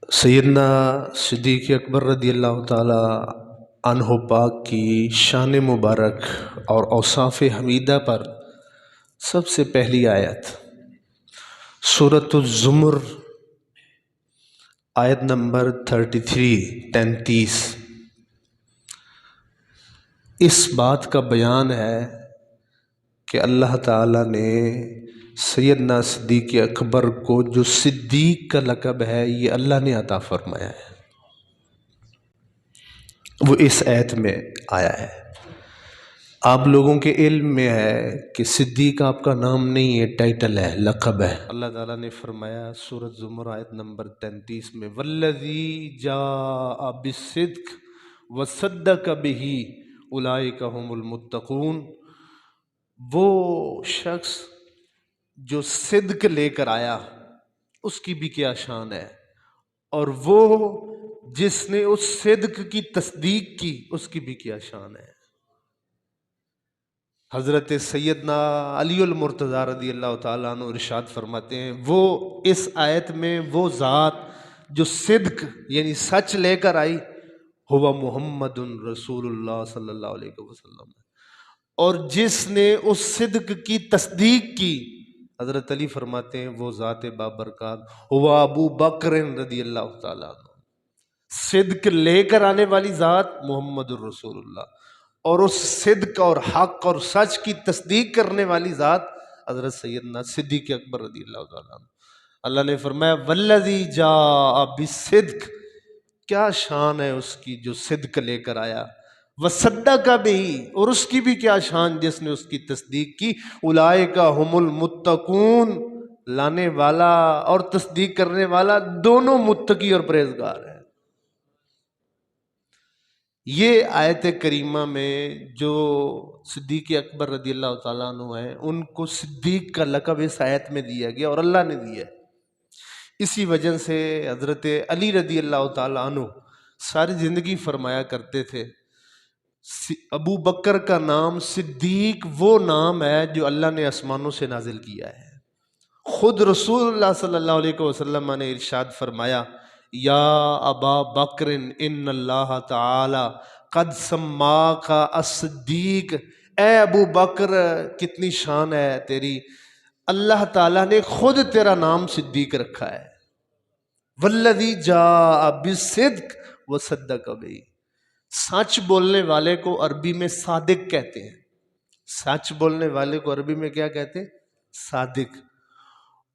سیدنا صدیق اکبر رضی اللہ تعالی عنہ پاک کی شان مبارک اور اوصاف حمیدہ پر سب سے پہلی آیت سورۃ الزمر آیت نمبر 33 اس بات کا بیان ہے کہ اللہ تعالیٰ نے سیدنا صدیق اکبر کو جو صدیق کا لقب ہے یہ اللہ نے عطا فرمایا ہے، وہ اس آیت میں آیا ہے۔ آپ لوگوں کے علم میں ہے کہ صدیق آپ کا نام نہیں ہے، ٹائٹل ہے، لقب ہے۔ اللہ تعالیٰ نے فرمایا سورۃ زمر آیت نمبر 33 میں والذی جاء بالصدق وصدق بہ اولئک ھم المتقون، وہ شخص جو صدق لے کر آیا اس کی بھی کیا شان ہے، اور وہ جس نے اس صدق کی تصدیق کی اس کی بھی کیا شان ہے۔ حضرت سیدنا علی المرتضیٰ رضی اللہ تعالیٰ عنہ ارشاد فرماتے ہیں، وہ اس آیت میں وہ ذات جو صدق یعنی سچ لے کر آئی، ہوا محمد رسول اللہ صلی اللہ علیہ وسلم، اور جس نے اس صدق کی تصدیق کی، حضرت علی فرماتے ہیں وہ ذات بابرکات ہوا ابو بکر رضی اللہ تعالیٰ عنہ۔ صدق لے کر آنے والی ذات محمد الرسول اللہ، اور اس صدق اور حق اور سچ کی تصدیق کرنے والی ذات حضرت سیدنا صدیق اکبر رضی اللہ تعالیٰ عنہ۔ اللہ نے فرمایا والذی جاء بالصدق، کیا شان ہے اس کی جو صدق لے کر آیا، وصدق بہ، اور اس کی بھی کیا شان جس نے اس کی تصدیق کی، اولئک ھم المتقون، لانے والا اور تصدیق کرنے والا دونوں متقی اور پرہیزگار ہیں۔ یہ آیت کریمہ میں جو صدیق اکبر رضی اللہ تعالیٰ عنہ ہیں ان کو صدیق کا لقب اس آیت میں دیا گیا اور اللہ نے دیا ہے۔ اسی وجہ سے حضرت علی رضی اللہ تعالیٰ عنہ ساری زندگی فرمایا کرتے تھے، ابو بکر کا نام صدیق وہ نام ہے جو اللہ نے آسمانوں سے نازل کیا ہے۔ خود رسول اللہ صلی اللہ علیہ وسلم نے ارشاد فرمایا یا ابا بکر ان اللہ تعالی قد سماک الصدیق، اے ابو بکر کتنی شان ہے تیری، اللہ تعالیٰ نے خود تیرا نام صدیق رکھا ہے۔ والذی جاء بالصدق وصدق بہ، سچ بولنے والے کو عربی میں صادق کہتے ہیں، سچ بولنے والے کو عربی میں کیا کہتے ہیں؟ صادق۔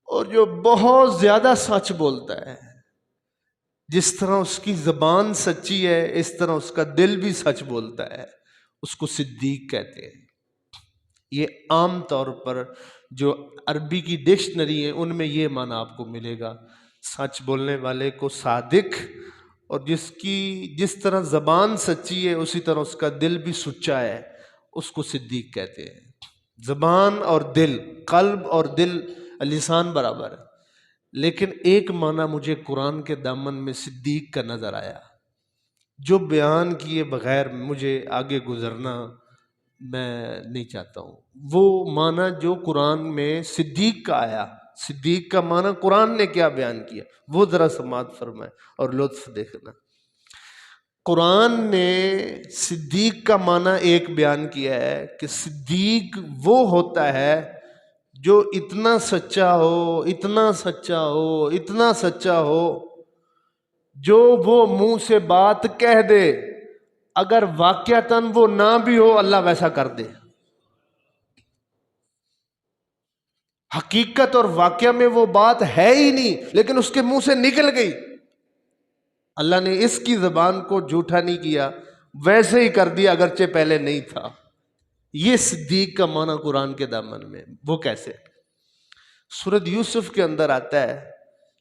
اور جو بہت زیادہ سچ بولتا ہے، جس طرح اس کی زبان سچی ہے اس طرح اس کا دل بھی سچ بولتا ہے، اس کو صدیق کہتے ہیں۔ یہ عام طور پر جو عربی کی ڈکشنری ہے ان میں یہ معنی آپ کو ملے گا، سچ بولنے والے کو صادق، اور جس طرح زبان سچی ہے اسی طرح اس کا دل بھی سچا ہے، اس کو صدیق کہتے ہیں۔ زبان اور دل، قلب اور دل، لسان برابر ہے، لیکن ایک معنی مجھے قرآن کے دامن میں صدیق کا نظر آیا جو بیان کیے بغیر مجھے آگے گزرنا میں نہیں چاہتا ہوں۔ وہ معنی جو قرآن میں صدیق کا آیا، صدیق کا معنی قرآن نے کیا بیان کیا وہ ذرا سماعت فرمائے اور لطف دیکھنا۔ قرآن نے صدیق کا معنی ایک بیان کیا ہے کہ صدیق وہ ہوتا ہے جو اتنا سچا ہو، اتنا سچا ہو، اتنا سچا ہو، جو وہ منہ سے بات کہہ دے اگر واقعتاً وہ نہ بھی ہو اللہ ویسا کر دے۔ حقیقت اور واقعہ میں وہ بات ہے ہی نہیں لیکن اس کے منہ سے نکل گئی، اللہ نے اس کی زبان کو جھوٹا نہیں کیا، ویسے ہی کر دیا اگرچہ پہلے نہیں تھا۔ یہ صدیق کا معنی قرآن کے دامن میں۔ وہ کیسے؟ سورۃ یوسف کے اندر آتا ہے،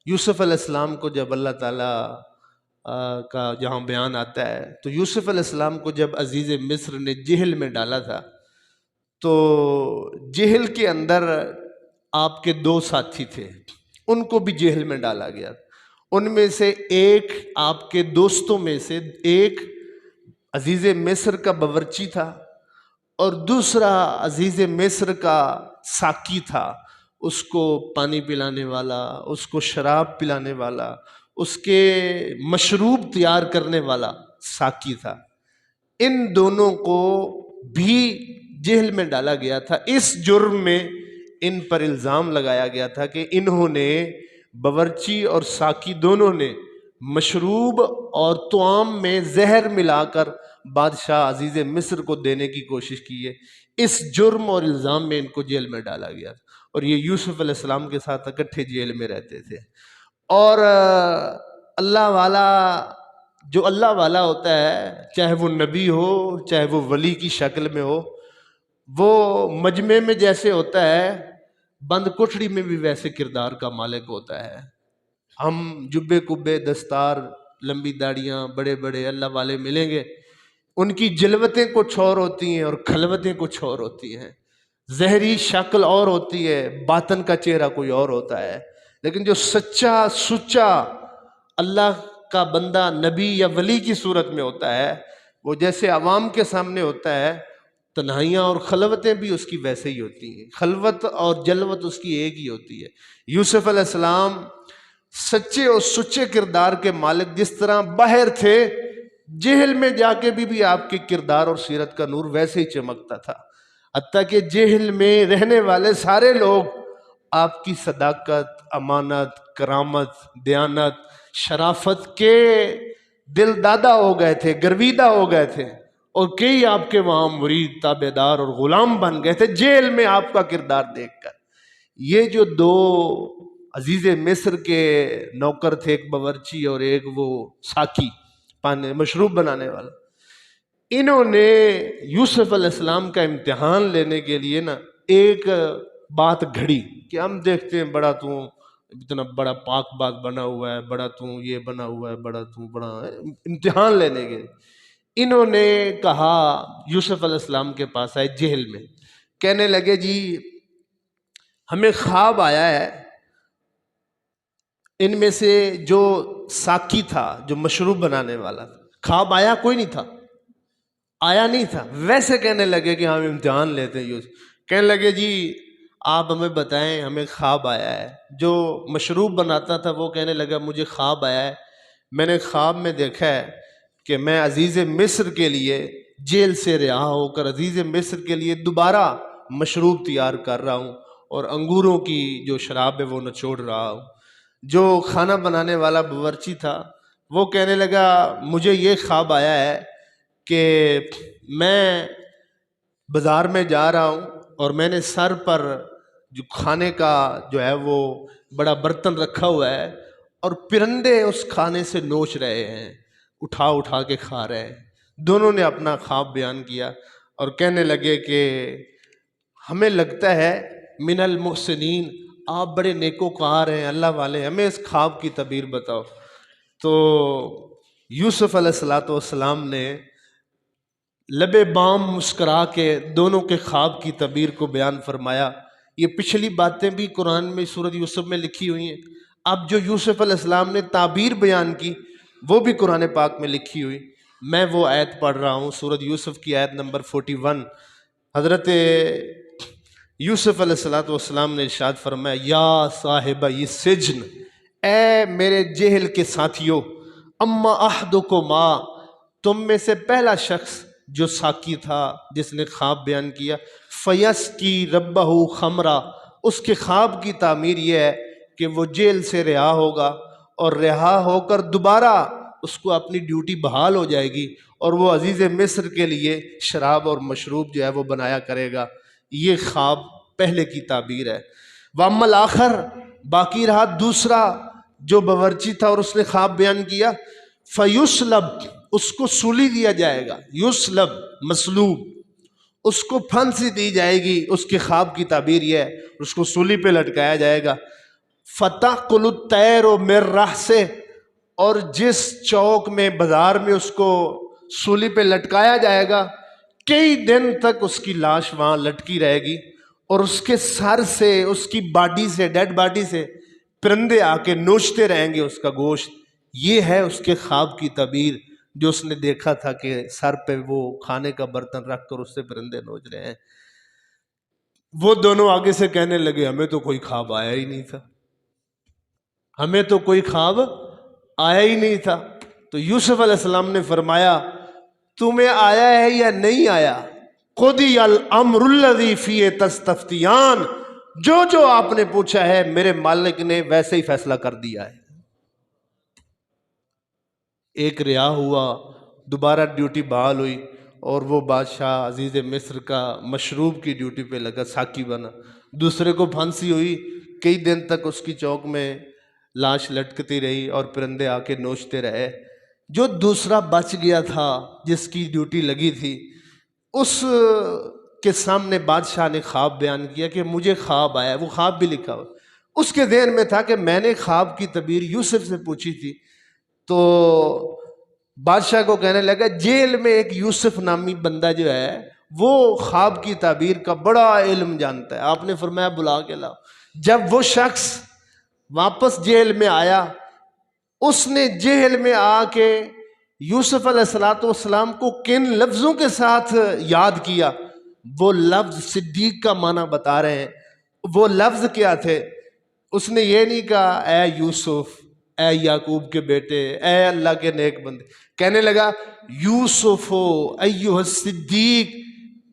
یوسف علیہ السلام کو جب اللہ تعالیٰ کا جہاں بیان آتا ہے تو یوسف علیہ السلام کو جب عزیز مصر نے جہل میں ڈالا تھا تو جہل کے اندر آپ کے دو ساتھی تھے، ان کو بھی جہل میں ڈالا گیا۔ ان میں سے ایک آپ کے دوستوں میں سے ایک عزیز مصر کا باورچی تھا اور دوسرا عزیز مصر کا ساقی تھا، اس کو پانی پلانے والا، اس کو شراب پلانے والا، اس کے مشروب تیار کرنے والا ساقی تھا، ان دونوں کو بھی جیل میں ڈالا گیا تھا۔ اس جرم میں ان پر الزام لگایا گیا تھا کہ انہوں نے، باورچی اور ساقی دونوں نے، مشروب اور طعام میں زہر ملا کر بادشاہ عزیز مصر کو دینے کی کوشش کی ہے۔ اس جرم اور الزام میں ان کو جیل میں ڈالا گیا تھا، اور یہ یوسف علیہ السلام کے ساتھ اکٹھے جیل میں رہتے تھے۔ اور اللہ والا، جو اللہ والا ہوتا ہے، چاہے وہ نبی ہو چاہے وہ ولی کی شکل میں ہو، وہ مجمع میں جیسے ہوتا ہے، بند کوٹھڑی میں بھی ویسے کردار کا مالک ہوتا ہے۔ ہم جبے کبے، دستار، لمبی داڑیاں، بڑے بڑے اللہ والے ملیں گے، ان کی جلوتیں کچھ اور ہوتی ہیں اور خلوتیں کچھ اور ہوتی ہیں، ظاہری شکل اور ہوتی ہے، باطن کا چہرہ کوئی اور ہوتا ہے۔ لیکن جو سچا سچا اللہ کا بندہ نبی یا ولی کی صورت میں ہوتا ہے، وہ جیسے عوام کے سامنے ہوتا ہے، تنہائیاں اور خلوتیں بھی اس کی ویسے ہی ہوتی ہیں، خلوت اور جلوت اس کی ایک ہی ہوتی ہے۔ یوسف علیہ السلام سچے اور سچے کردار کے مالک جس طرح باہر تھے، جہل میں جا کے بھی آپ کے کردار اور سیرت کا نور ویسے ہی چمکتا تھا، حتیٰ کہ جہل میں رہنے والے سارے لوگ آپ کی صداقت، امانت، کرامت، دیانت، شرافت کے دل دادا ہو گئے تھے، گرویدہ ہو گئے تھے، اور کئی آپ کے وہاں مرید، تابع دار اور غلام بن گئے تھے جیل میں آپ کا کردار دیکھ کر۔ یہ جو دو عزیز مصر کے نوکر تھے، ایک باورچی اور ایک وہ ساقی، پانی مشروب بنانے والا، انہوں نے یوسف علیہ السلام کا امتحان لینے کے لیے نا ایک بات گھڑی کہ ہم دیکھتے ہیں بڑا تو اتنا بڑا پاک بات بنا ہوا ہے، بڑا تو یہ بنا ہوا ہے، بڑا تو بڑا ہے، امتحان لینے کے انہوں نے کہا، یوسف علیہ السلام کے پاس آئے جہل میں، کہنے لگے جی ہمیں خواب آیا ہے، ان میں سے جو ساقی تھا، جو مشروب بنانے والا تھا، خواب آیا کوئی نہیں تھا، آیا نہیں تھا، ویسے کہنے لگے کہ ہم امتحان لیتے ہیں یوسف، کہنے لگے جی آپ ہمیں بتائیں، ہمیں خواب آیا ہے۔ جو مشروب بناتا تھا وہ کہنے لگا مجھے خواب آیا ہے، میں نے خواب میں دیکھا ہے کہ میں عزیز مصر کے لیے جیل سے رہا ہو کر عزیز مصر کے لیے دوبارہ مشروب تیار کر رہا ہوں، اور انگوروں کی جو شراب ہے وہ نچوڑ رہا ہوں۔ جو کھانا بنانے والا باورچی تھا وہ کہنے لگا مجھے یہ خواب آیا ہے کہ میں بازار میں جا رہا ہوں اور میں نے سر پر جو کھانے کا جو ہے وہ بڑا برتن رکھا ہوا ہے، اور پرندے اس کھانے سے نوچ رہے ہیں، اٹھا اٹھا کے کھا رہے ہیں۔ دونوں نے اپنا خواب بیان کیا اور کہنے لگے کہ ہمیں لگتا ہے من المحسنین، آپ بڑے نیکوکار ہیں، اللہ والے، ہمیں اس خواب کی تعبیر بتاؤ۔ تو یوسف علیہ السلام نے لب بام مسکرا کے دونوں کے خواب کی تعبیر کو بیان فرمایا۔ یہ پچھلی باتیں بھی قرآن میں سورۃ یوسف میں لکھی ہوئی ہیں، اب جو یوسف علیہ السلام نے تعبیر بیان کی وہ بھی قرآن پاک میں لکھی ہوئی۔ میں وہ آیت پڑھ رہا ہوں، سورۃ یوسف کی آیت نمبر 41۔ حضرت یوسف علیہ السلام نے ارشاد فرمایا، یا صاحب یہ سجن، اے میرے جہل کے ساتھیو، اما احدکما، تم میں سے پہلا شخص جو ساقی تھا جس نے خواب بیان کیا، فیسقی ربہ خمرا، اس کے خواب کی تعمیر یہ ہے کہ وہ جیل سے رہا ہوگا، اور رہا ہو کر دوبارہ اس کو اپنی ڈیوٹی بحال ہو جائے گی، اور وہ عزیز مصر کے لیے شراب اور مشروب جو ہے وہ بنایا کرے گا۔ یہ خواب پہلے کی تعبیر ہے۔ وَأَمَّا الْآخَرُ، باقی رہا دوسرا جو باورچی تھا اور اس نے خواب بیان کیا، فَيُسْلَبْ، اس کو سولی دیا جائے گا، یسلب مسلوب، اس کو پھانسی دی جائے گی، اس کے خواب کی تعبیر یہ ہے، اس کو سولی پہ لٹکایا جائے گا۔ فَتَأْكُلُ الطَّيْرُ مِن رَأْسِهِ، اور جس چوک میں بازار میں اس کو سولی پہ لٹکایا جائے گا، کئی دن تک اس کی لاش وہاں لٹکی رہے گی، اور اس کے سر سے، اس کی باڈی سے، ڈیڈ باڈی سے پرندے آ کے نوچتے رہیں گے اس کا گوشت۔ یہ ہے اس کے خواب کی تعبیر جو اس نے دیکھا تھا کہ سر پہ وہ کھانے کا برتن رکھ کر اس سے پرندے نوچ رہے ہیں۔ وہ دونوں آگے سے کہنے لگے ہمیں تو کوئی خواب آیا ہی نہیں تھا، ہمیں تو کوئی خواب آیا ہی نہیں تھا۔ تو یوسف علیہ السلام نے فرمایا تمہیں آیا ہے یا نہیں آیا؟ قضی الامر الذی فیہ تستفتیان، جو جو آپ نے پوچھا ہے میرے مالک نے ویسے ہی فیصلہ کر دیا ہے۔ ایک رہا ہوا، دوبارہ ڈیوٹی بحال ہوئی، اور وہ بادشاہ عزیز مصر کا مشروب کی ڈیوٹی پہ لگا، ساقی بنا۔ دوسرے کو پھانسی ہوئی، کئی دن تک اس کی چوک میں لاش لٹکتی رہی اور پرندے آ کے نوچتے رہے۔ جو دوسرا بچ گیا تھا جس کی ڈیوٹی لگی تھی، اس کے سامنے بادشاہ نے خواب بیان کیا کہ مجھے خواب آیا، وہ خواب بھی لکھا ہوا۔ اس کے ذہن میں تھا کہ میں نے خواب کی تعبیر یوسف سے پوچھی تھی۔ تو بادشاہ کو کہنے لگا جیل میں ایک یوسف نامی بندہ جو ہے وہ خواب کی تعبیر کا بڑا علم جانتا ہے۔ آپ نے فرمایا بلا کے لاؤ۔ جب وہ شخص واپس جیل میں آیا، اس نے جیل میں آ کے یوسف علیہ السلام کو کن لفظوں کے ساتھ یاد کیا، وہ لفظ صدیق کا معنی بتا رہے ہیں۔ وہ لفظ کیا تھے؟ اس نے یہ نہیں کہا اے یوسف، اے یعقوب کے بیٹے، اے اللہ کے نیک بندے، کہنے لگا یوسف ایھا الصدیق،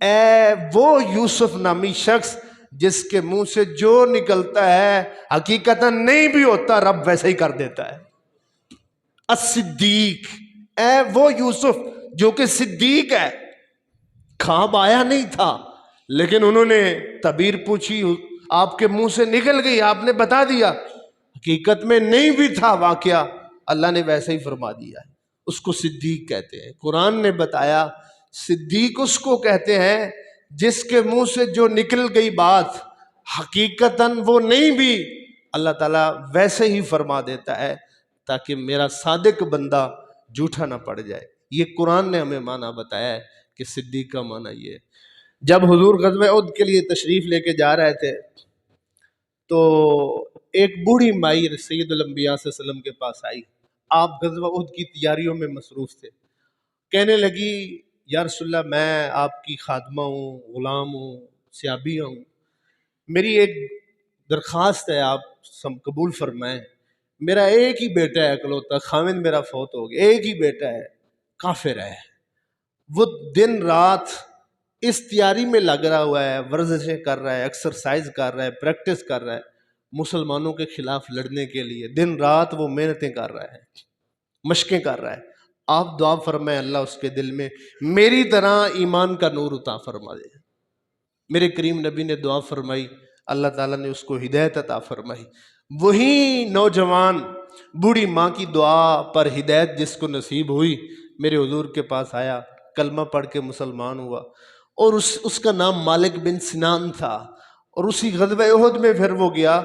اے وہ یوسف نامی شخص جس کے منہ سے جو نکلتا ہے حقیقتاً نہیں بھی ہوتا، رب ویسا ہی کر دیتا ہے۔ الصدیق، اے وہ یوسف جو کہ صدیق ہے۔ خواب آیا نہیں تھا لیکن انہوں نے تعبیر پوچھی، آپ کے منہ سے نکل گئی، آپ نے بتا دیا، حقیقت میں نہیں بھی تھا واقعہ، اللہ نے ویسے ہی فرما دیا ہے۔ اس کو صدیق کہتے ہیں۔ قرآن نے بتایا صدیق اس کو کہتے ہیں جس کے منہ سے جو نکل گئی بات حقیقتاً وہ نہیں بھی، اللہ تعالیٰ ویسے ہی فرما دیتا ہے تاکہ میرا صادق بندہ جھوٹا نہ پڑ جائے۔ یہ قرآن نے ہمیں معنی بتایا ہے کہ صدیق کا معنی یہ ہے۔ جب حضور غزوہ احد کے لیے تشریف لے کے جا رہے تھے تو ایک بوڑھی مائی سید الانبیاء صلی اللہ علیہ وسلم کے پاس آئی۔ آپ غزوہ احد کی تیاریوں میں مصروف تھے۔ کہنے لگی یا رسول اللہ میں آپ کی خادمہ ہوں، غلام ہوں، صحابیہ ہوں، میری ایک درخواست ہے، آپ قبول فرمائیں۔ میرا ایک ہی بیٹا ہے اکلوتا، خاوند میرا فوت ہو گیا، ایک ہی بیٹا ہے، کافر ہے، وہ دن رات اس تیاری میں لگ رہا ہوا ہے، ورزشیں کر رہا ہے، ایکسرسائز کر رہا ہے، پریکٹس کر رہا ہے مسلمانوں کے خلاف لڑنے کے لیے، دن رات وہ محنتیں کر رہا ہے، مشقیں کر رہا ہے۔ آپ دعا فرمائیں اللہ اس کے دل میں میری طرح ایمان کا نور عطا فرما دے۔ میرے کریم نبی نے دعا فرمائی، اللہ تعالیٰ نے اس کو ہدایت عطا فرمائی۔ وہی نوجوان بوڑھی ماں کی دعا پر ہدایت جس کو نصیب ہوئی میرے حضور کے پاس آیا، کلمہ پڑھ کے مسلمان ہوا، اور اس کا نام مالک بن سنان تھا۔ اور اسی غزوہ احد میں پھر وہ گیا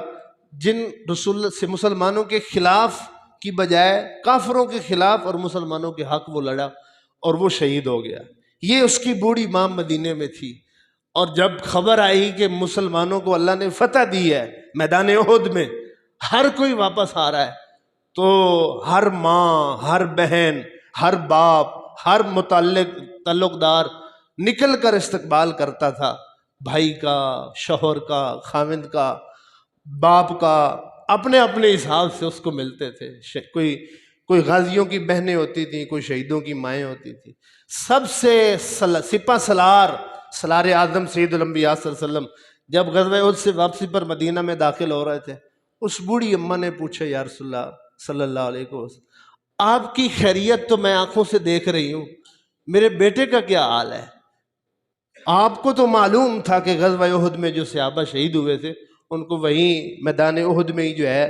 جن رسول سے مسلمانوں کے خلاف کی بجائے کافروں کے خلاف اور مسلمانوں کے حق وہ لڑا اور وہ شہید ہو گیا۔ یہ اس کی بوڑھی ماں مدینے میں تھی، اور جب خبر آئی کہ مسلمانوں کو اللہ نے فتح دی ہے میدان احد میں، ہر کوئی واپس آ رہا ہے، تو ہر ماں، ہر بہن، ہر باپ، ہر تعلق دار نکل کر استقبال کرتا تھا، بھائی کا، شوہر کا، خاوند کا، باپ کا، اپنے اپنے حساب سے اس کو ملتے تھے۔ کوئی غازیوں کی بہنیں ہوتی تھیں، کوئی شہیدوں کی مائیں ہوتی تھیں۔ سب سے سپہ سالار اعظم سید الانبیاء صلی اللہ علیہ وسلم جب غزوہ احد سے واپسی پر مدینہ میں داخل ہو رہے تھے، اس بوڑھی اماں نے پوچھا یا رسول اللہ صلی اللہ علیہ وسلم، آپ کی خیریت تو میں آنکھوں سے دیکھ رہی ہوں، میرے بیٹے کا کیا حال ہے؟ آپ کو تو معلوم تھا کہ غزوہ احد میں جو صحابہ شہید ہوئے تھے ان کو وہیں میدان احد میں ہی جو ہے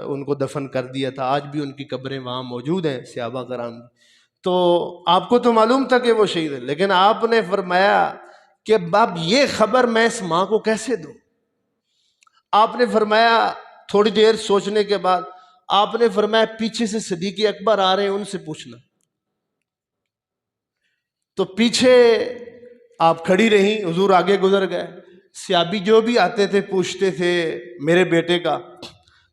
ان کو دفن کر دیا تھا، آج بھی ان کی قبریں وہاں موجود ہیں صحابہ کرام۔ تو آپ کو تو معلوم تھا کہ وہ شہید ہیں، لیکن آپ نے فرمایا کہ اب یہ خبر میں اس ماں کو کیسے دوں؟ آپ نے فرمایا تھوڑی دیر سوچنے کے بعد آپ نے فرمایا پیچھے سے صدیق اکبر آ رہے ہیں، ان سے پوچھنا۔ تو پیچھے آپ کھڑی رہیں، حضور آگے گزر گئے، صحابی جو بھی آتے تھے پوچھتے تھے میرے بیٹے کا،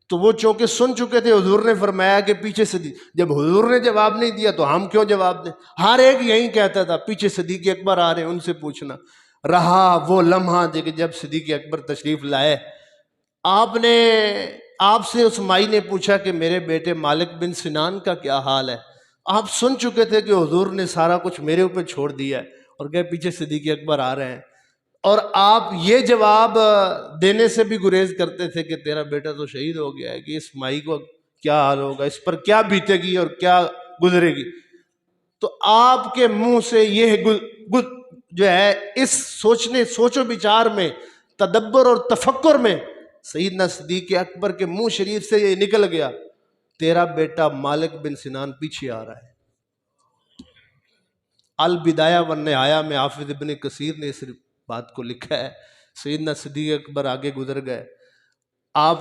تو وہ چونکہ سن چکے تھے حضور نے فرمایا کہ پیچھے صدیق، جب حضور نے جواب نہیں دیا تو ہم کیوں جواب دیں؟ ہر ایک یہی کہتا تھا پیچھے صدیق اکبر آ رہے ہیں، ان سے پوچھنا۔ رہا وہ لمحہ کہ جب صدیق اکبر تشریف لائے، آپ نے آپ سے اس مائی نے پوچھا کہ میرے بیٹے مالک بن سنان کا کیا حال ہے؟ آپ سن چکے تھے کہ حضور نے سارا کچھ میرے اوپر چھوڑ دیا ہے، اور کہ پیچھے صدیق اکبر آ رہے ہیں، اور آپ یہ جواب دینے سے بھی گریز کرتے تھے کہ تیرا بیٹا تو شہید ہو گیا ہے، کہ اس مائی کو کیا حال ہوگا، اس پر کیا بیتے گی اور کیا گزرے گی۔ تو آپ کے منہ سے یہ جو ہے اس سوچ و بچار میں، تدبر اور تفکر میں سیدنا صدیق اکبر کے منہ شریف سے یہ نکل گیا، تیرا بیٹا مالک بن سنان پیچھے آ رہا ہے۔ البدایہ والنہایہ میں حافظ ابن کثیر نے اس بات کو لکھا ہے۔ سیدنا صدیق اکبر آگے گزر گئے، آپ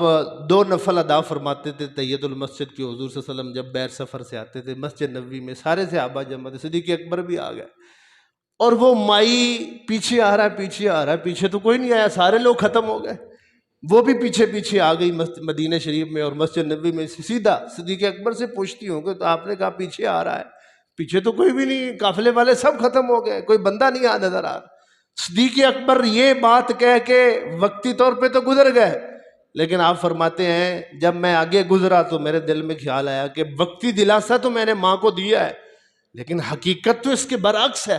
2 نفل ادا فرماتے تھے تحیت المسجد کی، حضور صلی اللہ علیہ وسلم جب بیر سفر سے آتے تھے مسجد نبوی میں سارے صحابہ جمع تھے، صدیق اکبر بھی آ گئے، اور وہ مائی پیچھے آ رہا ہے، پیچھے آ رہا ہے، پیچھے تو کوئی نہیں آیا، سارے لوگ ختم ہو گئے، وہ بھی پیچھے پیچھے آ گئی مدینہ شریف میں اور مسجد نبوی میں۔ سیدھا صدیق اکبر سے پوچھتی ہوں کہ تو آپ نے کہا پیچھے آ رہا ہے، پیچھے تو کوئی بھی نہیں، قافلے والے سب ختم ہو گئے، کوئی بندہ نہیں نظر آ رہا۔ صدیق اکبر یہ بات کہہ کے وقتی طور پہ تو گزر گئے، لیکن آپ فرماتے ہیں جب میں آگے گزرا تو میرے دل میں خیال آیا کہ وقتی دلاسا تو میں نے ماں کو دیا ہے، لیکن حقیقت تو اس کے برعکس ہے۔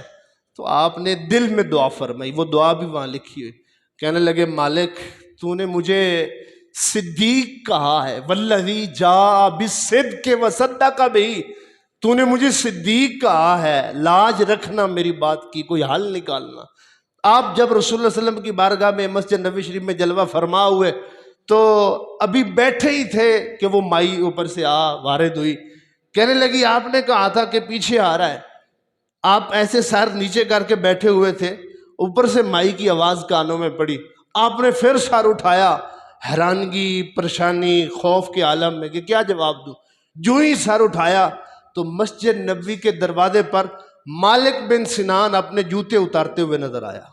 تو آپ نے دل میں دعا فرمائی، وہ دعا بھی وہاں لکھی ہوئی، کہنے لگے مالک تو نے مجھے صدیق کہا ہے، والذی جاء بالصدق وصدق بہ، تو نے مجھے صدیق کہا ہے، لاج رکھنا میری بات کی، کوئی حل نکالنا۔ آپ جب رسول اللہ صلی اللہ علیہ وسلم کی بارگاہ میں مسجد نبوی شریف میں جلوہ فرما ہوئے تو ابھی بیٹھے ہی تھے کہ وہ مائی اوپر سے وارد ہوئی، کہنے لگی آپ نے کہا تھا کہ پیچھے آ رہا ہے۔ آپ ایسے سر نیچے کر کے بیٹھے ہوئے تھے، اوپر سے مائی کی آواز کانوں میں پڑی، آپ نے پھر سر اٹھایا، حیرانگی، پریشانی، خوف کے عالم میں کہ کیا جواب دوں۔ جو ہی سر اٹھایا تو مسجد نبوی کے دروازے پر مالک بن سنان اپنے جوتے اتارتے ہوئے نظر آیا۔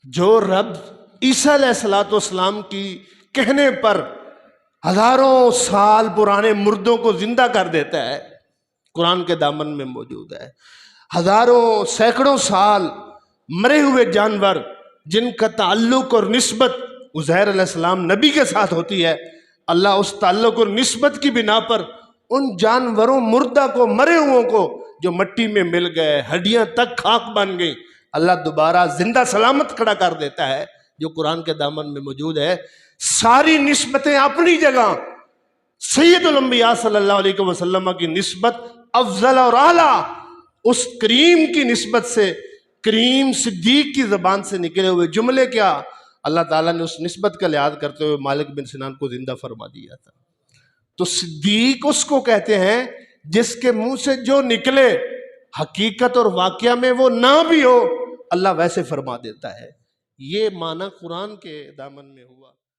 جو رب عیسیٰ علیہ السلام کی کہنے پر ہزاروں سال پرانے مردوں کو زندہ کر دیتا ہے، قرآن کے دامن میں موجود ہے۔ ہزاروں سینکڑوں سال مرے ہوئے جانور جن کا تعلق اور نسبت عزیر علیہ السلام نبی کے ساتھ ہوتی ہے، اللہ اس تعلق اور نسبت کی بنا پر ان جانوروں مردہ کو، مرے ہوئوں کو جو مٹی میں مل گئے، ہڈیاں تک خاک بن گئی، اللہ دوبارہ زندہ سلامت کھڑا کر دیتا ہے، جو قرآن کے دامن میں موجود ہے۔ ساری نسبتیں اپنی جگہ، سید الانبیاء صلی اللہ علیہ وسلم کی نسبت افضل اور اعلیٰ، اس کریم کی نسبت سے، کریم صدیق کی زبان سے نکلے ہوئے جملے کیا، اللہ تعالیٰ نے اس نسبت کا لحاظ کرتے ہوئے مالک بن سنان کو زندہ فرما دیا تھا۔ تو صدیق اس کو کہتے ہیں جس کے منہ سے جو نکلے، حقیقت اور واقعہ میں وہ نہ بھی ہو، اللہ ویسے فرما دیتا ہے۔ یہ معنی قرآن کے دامن میں ہوا۔